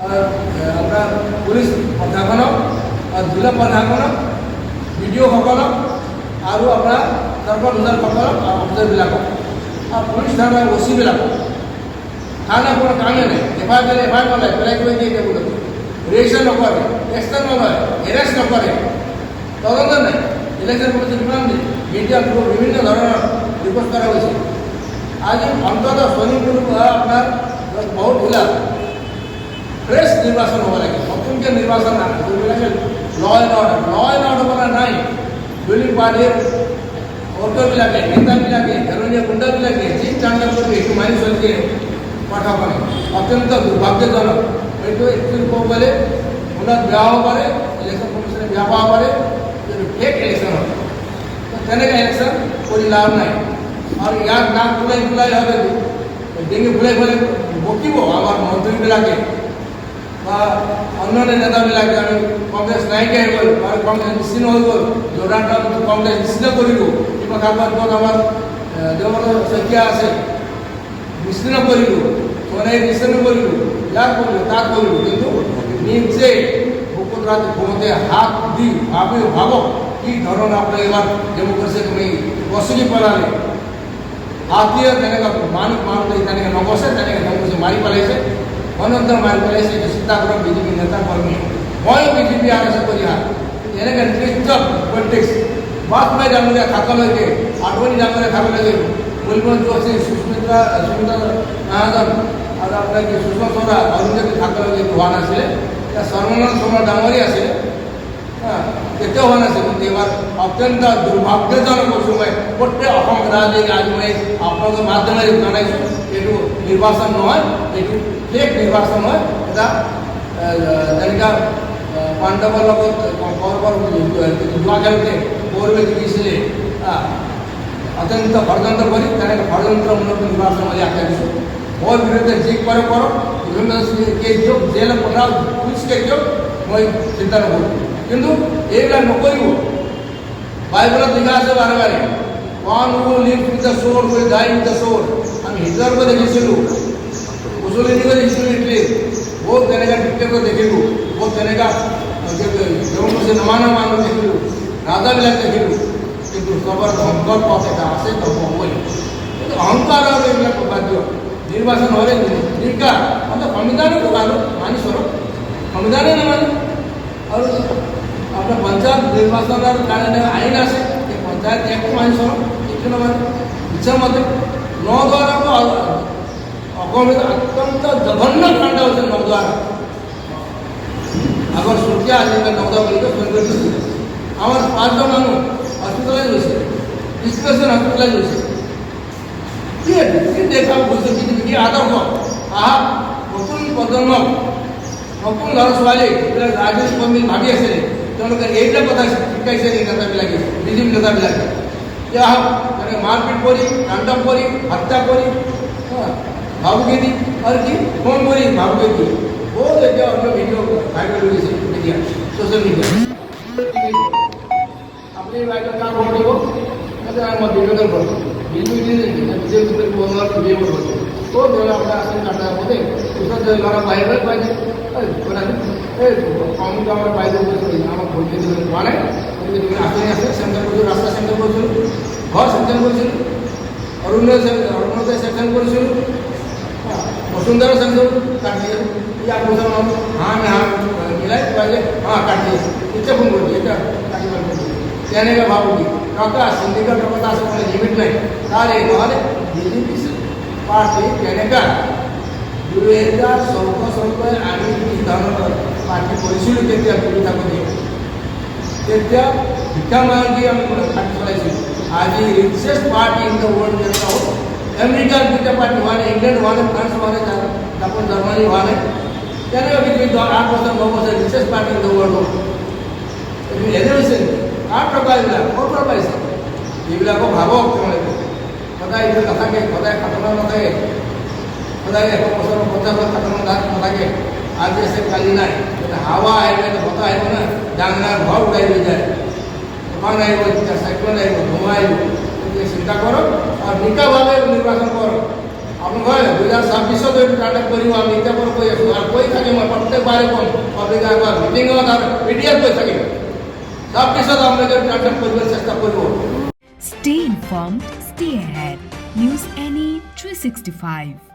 আপোনাৰ পুলিচ প্ৰশাসনক, জিলা প্ৰশাসনক, BDO-সকলক আৰু আপোনাৰ সৰ্বসাধাৰণসকলক অফিচাৰবিলাকক আৰু পুলিচ থানাৰ OC-বিলাকক থানা কোনো কামেই নাই। এফআইআৰ দিলে এফআইআৰ নলয়, পেলাই কৰি দিয়ে টেবুলত, ৰেজিষ্টাৰ নকৰে, এক্সট্ৰা নলয়, এৰেষ্ট নকৰে, তদন্ত নাই। ইলেকশ্যন কমিশ্যন কিমান মিডিয়াত বিভিন্ন ধৰণৰ ৰিপোৰ্ট কৰা হৈছে। আজি অন্ততঃ শোণিতপুৰ আপোনাৰ বহুত জিলাত ফ্ৰেছ নিৰ্বাচন হ'ব লাগে, নতুনকৈ নিৰ্বাচন কৰিবলৈকে ল এণ্ড অৰ্ডাৰ মানে নাই। ৰুলিং পাৰ্টিৰ অটোবিলাকে, নেতাবিলাকে, ঘেৰণীয়া গুণ্ডাবিলাকে যি কাণ্ড কৰি এইটো মানি চলিছে কথাখিনি অত্যন্ত দুৰ্ভাগ্যজনক। এইটো একচুৱেলি ক'ব গ'লে মনত বেয়া হ'ব পাৰে, ইলেকশ্যন কমিশ্যনে বেয়া পাব পাৰে, কিন্তু ফেক ইলেকশ্যন হয়। তেনেকৈ ইলেকশ্যন কৰি লাভ নাই। আৰু ইয়াক নাক ফুলাই হবে ডিঙি ফুলাই বকিব আমাৰ মন্ত্ৰীবিলাকে বা অন্যান্য নেতাবিলাকে। আমি কংগ্ৰেছ নাইকিয়া হৈ গ'ল আৰু কংগ্ৰেছ নিশ্চিন্ন হৈ গ'ল, যোৰহাটত কংগ্ৰেছ নিশ্চিন্ন কৰিলোঁ, কিবা কাৰোবাৰ আমাৰ দেৱৰ শইকীয়া আছে নিশ্চিন্ন কৰিলোঁ, সোণাই নিশ্চিন্ন কৰিলোঁ, ইয়াক কৰিলোঁ, তাক কৰিলোঁ, কিন্তু নিজে বুকুত ৰাতি ঘুমতে হাত দি ভাবক কি ধৰণৰ আপোনাৰ এইবাৰ ডেম'ক্ৰেচিক তুমি গছকি পেলালে। হাতীয়ে তেনেকৈ মানুহ তেনেকৈ নগছে, তেনেকৈ ডেম'ক্ৰেচি মাৰি পেলাইছে, গণতন্ত্ৰ মাৰি পেলাইছে। এইটো চিন্তা কৰক BJP নেতা কৰ্মী। ময়ো BJP RS কৰি এনেকৈ নিকৃষ্ট পলিটিক্স বাজপেয়ী ডাঙৰীয়া থাকলৈকে, আদৱানী ডাঙৰীয়া থাকলৈকে, মনমোহন যোশী, সুস্মিতা মহাজন আৰু আপোনাৰ কি সুষমা স্বৰাজ, অৰুণ জেটলী থাকলৈকে হোৱা নাছিলে। সৰ্বানন্দ সোণোৱাল ডাঙৰী আছিলে, কেতিয়াও হোৱা নাছিল। কিন্তু এইবাৰ অত্যন্ত দুৰ্ভাগ্যজনক কৈছোঁ মই গোটেই অসম ৰাজ্যিক আজি মই আপোনালোকৰ মাধ্যমেৰে জনাইছোঁ, এইটো নিৰ্বাচন নহয়, এইটো ফেক নিৰ্বাচন হয়। এটা যেনেকৈ পাণ্ডৱৰ লগত কৌৰৱৰ জুৱা খেলোঁতে কৌৰৱে জিকিছিলে, অত্যন্ত ষড়যন্ত্ৰ কৰি তেনেকৈ ষড়যন্ত্ৰমূলক নিৰ্বাচন বুলি আখ্যা দিছোঁ। মোৰ বিৰুদ্ধে যি কৰে কৰক, বিভিন্ন কেছ দিয়ক, জেলত পঠাওক, পুলিচ কেছ দিয়ক, মই চিন্তা নকৰোঁ। কিন্তু এইবিলাক নকৰিব। বাইবেলত লিখা আছে বাৰে বাৰে, one who lives with the sword will die with the sword। আমি হিটলাৰকো দেখিছিলোঁ, মুছলিনীকো দেখিছিলোঁ, ইটলীত বহুত তেনেকৈ ডিক্টেটৰ দেখিলোঁ, বহুত তেনেকুৱা ডেম'ক্ৰেচি নমানা মানুহ দেখিলোঁ, ৰাজাবিলাক দেখিলোঁ। কিন্তু চবৰ ধ্বংসৰ পথ এটা আছে, ধ্বংস হ'বই। কিন্তু অহংকাৰ আৰু এইবিলাক বাদ দিয়ক। নিৰ্বাচন হ'লে নিকা সংবিধানকো মানুহ মানি চলক, সংবিধানে নামানে। আৰু আপোনাৰ পঞ্চায়ত নিৰ্বাচনৰ কাৰণে আইন আছে, এই পঞ্চায়ত একো মানি চলক, একো নামানে ইচ্ছামতে। নদুৱাৰকো অসমত অত্যন্ত জঘন্য কাণ্ড হৈছে। নদুৱাৰ আগৰ চুকীয়া আছিল, নদুৱা বুলি কয়, আমাৰ 5জন মানুহ হস্পিটেলাইজ হৈছে, ডিছপ্ৰেছন হস্পিটেলাইজ হৈছে। কি দেখা গৈছে কি আদৰ্শ আহা নতুন প্ৰজন্মক, নতুন ল'ৰা ছোৱালী এইবিলাক ৰাজনীতি কৰ্মী ভাবি আছিলে, তেওঁলোকে এইবিলাক কথা শিকাইছে এই নেতাবিলাকে, BJP নেতাবিলাকে। এতিয়া আহক তেনেকৈ মাৰপিট কৰি, তাণ্ডৱ কৰি, হত্যা কৰি, ভাবুকি দি আৰু কি ফোন কৰি ভাবুকি দি বহুত এতিয়া অন্য ভিডিঅ' ভাইৰেল হৈ গৈছে এতিয়া ছ'চিয়েল মিডিয়াত। আপুনি বাইদেউ কাম কৰিব, মই বিনোদন কৰোঁ, বিজেপি করবো তো আপনার আসেন কাটা মধ্যে লড়া বাইরে বাইরে আমি তো আমার বাইরে আমার ভোট দিতে মানে আসে আসে সেন্টার করছিল, রাস্তা সেন্টার করছিল, ঘর সেন্টার করছিল, অরুণোদয় সেন্টার করছিল, বসুন্ধরা সেন্টার কাট দিয়ে या मुसलमान हाँ में हाँ मिला हाँ काट दिए इतना फोन कर दिए क्या कहने का भावुकी टका सिंडिकेट टका से कोई लिमिट नहीं सारे हमारे बीजेपी पार्टी कहने का 2014 আমি কি ধৰণৰ পাৰ্টি কৰিছিলোঁ তেতিয়া সুবিধাটো দিয়ে তেতিয়া শিক্ষা মাৰ্গী আমি পাৰ্টি চলাইছিলোঁ। আজি ৰিচেষ্ট পাৰ্টি ইন দ্য ৱৰ্ল্ড যেনেকুৱা হ'ল আমেৰিকাৰ দুটা পাৰ্টি হোৱা নাই, ইংলেণ্ড হোৱা নাই, ফ্ৰান্স হোৱা নাই, জাপান জাৰ্মানী হোৱা নাই, তেনেকুৱা কিন্তু 8 বছৰ 9 বছৰ ৰিচেষ্ট পাৰ্টি ইন দ্য ৱৰ্ল্ড হ'ল। এইটো এনে হৈছে কাৰ টকা এইবিলাক ক'ৰ পৰা পাইছে এইবিলাকো ভাবক তেওঁলোকে। সদায় এইটো নাথাকে, সদায় খাতনা নাথাকে, সদায় 100 বছৰ 50 বছৰ খাতনা নাথাকে। আজি আছে কালি নাই, হাৱা আহিলে বতাহ আহিব না ডাঙৰ ঘৰ উৰাই লৈ যায়, তুফান আহিব, চাইক্লন আহিব, ধুমুহা আহিব। গতিকে চিন্তা কৰক আৰু নিকাভাৱে নিৰ্বাচন কৰক। আপোনালোকে 2026 এইটো কণ্টেক্ট কৰিব আমি এতিয়া পৰা কৈ আছোঁ আৰু কৈ থাকিম মই প্ৰত্যেকবাৰে ক'ম পাব্লিক আগত মিটিঙত আৰু মিডিয়াত কৈ থাকিম 26 আপোনালোকে কণ্টেক্ট কৰিবলৈ চেষ্টা কৰিব Stay informed, stay ahead. News Any 365.